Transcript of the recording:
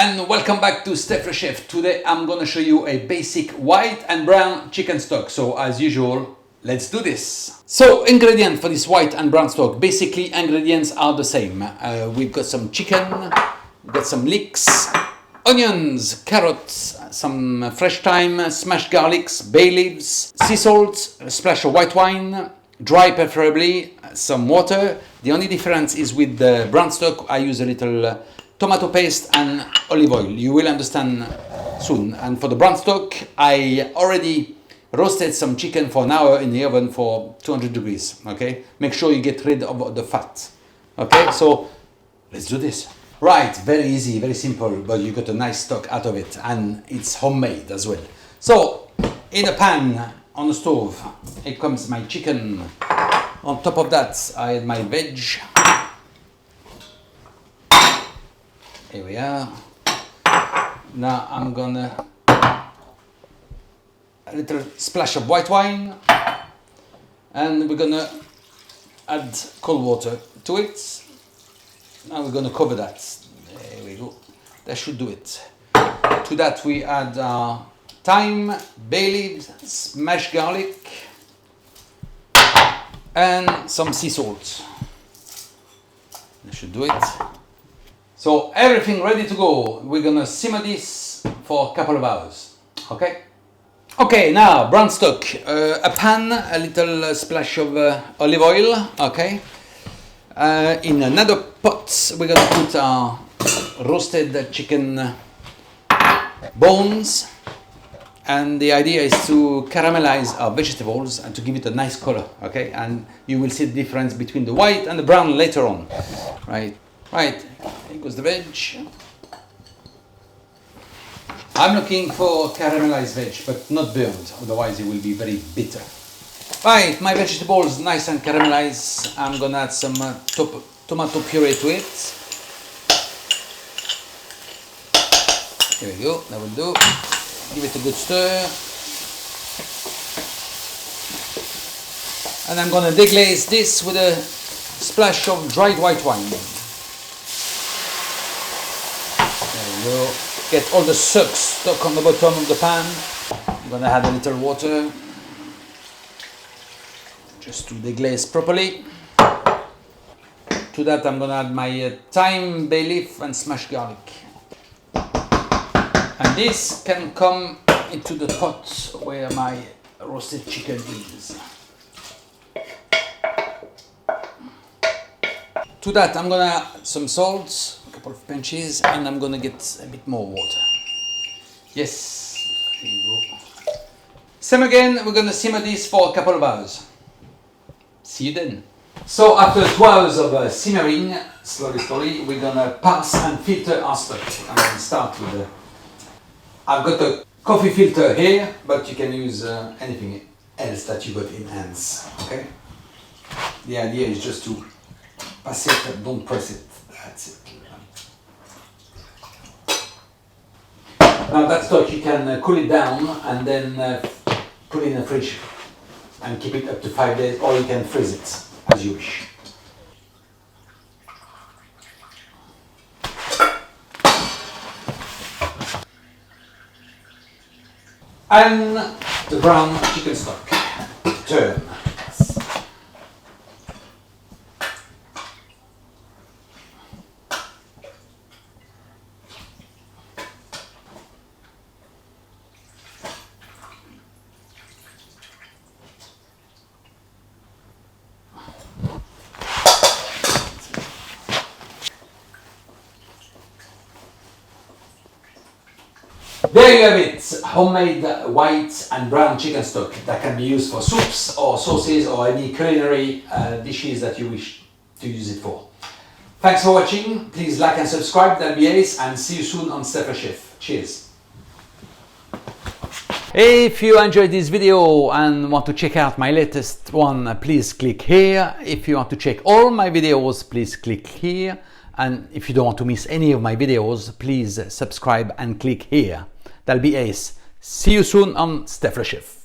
and welcome back to Steph Chef. Today I'm gonna show you a basic white and brown chicken stock. So as usual, let's do this. So ingredients for this white and brown stock. Basically ingredients are the same. We've got some chicken, we've got some leeks, onions, carrots, some fresh thyme, smashed garlics, bay leaves, sea salt, a splash of white wine, dry preferably, some water. The only difference is with the brown stock I use a little tomato paste and olive oil. You will understand soon. And for the brown stock, I already roasted some chicken for an hour in the oven for 200 degrees. Okay, make sure you get rid of the fat. Okay, so let's do this. Right, very easy, very simple, but you got a nice stock out of it, and it's homemade as well. So in a pan on the stove, here comes my chicken. On top of that, I had my veg. Here we are. Now I'm gonna a little splash of white wine, and we're gonna add cold water to it. Now we're gonna cover that. There we go. That should do it. To that we add thyme, bay leaves, smashed garlic, and some sea salt. That should do it. So everything ready to go. We're gonna simmer this for a couple of hours. Okay? Okay, now brown stock. A pan, a little splash of olive oil. Okay. In another pot, we're gonna put our roasted chicken bones. And the idea is to caramelize our vegetables and to give it a nice color. Okay, and you will see the difference between the white and the brown later on. Right. Right, here goes the veg. I'm looking for caramelized veg, but not burned, otherwise it will be very bitter. Right, my vegetables nice and caramelized. I'm gonna add some tomato puree to it. Here we go, that will do. Give it a good stir. And I'm gonna deglaze this with a splash of dried white wine. Go. Get all the suds stuck on the bottom of the pan. I'm gonna add a little water just to deglaze properly. To that I'm gonna add my thyme, bay leaf and smashed garlic. And this can come into the pot where my roasted chicken is. To that I'm gonna add some salt, couple of pinches, and I'm gonna get a bit more water. Yes, here you go. Same again, we're gonna simmer this for a couple of hours. See you then. So after 2 hours of simmering, slowly, we're gonna pass and filter our stock. I'm gonna start with I've got a coffee filter here, but you can use anything else that you got in hands. Okay. The idea is just to pass it, don't press it. That's it. Now that stock you can cool it down and then put it in the fridge and keep it up to 5 days, or you can freeze it as you wish. And the brown chicken stock. Turn. There you have it, homemade white and brown chicken stock that can be used for soups or sauces or any culinary dishes that you wish to use it for. Thanks for watching, please like and subscribe, that'll be ace, and see you soon on Steph Chef. Cheers! If you enjoyed this video and want to check out my latest one, please click here. If you want to check all my videos, please click here. And if you don't want to miss any of my videos, please subscribe and click here. That'll be ace. See you soon on Steph Chef.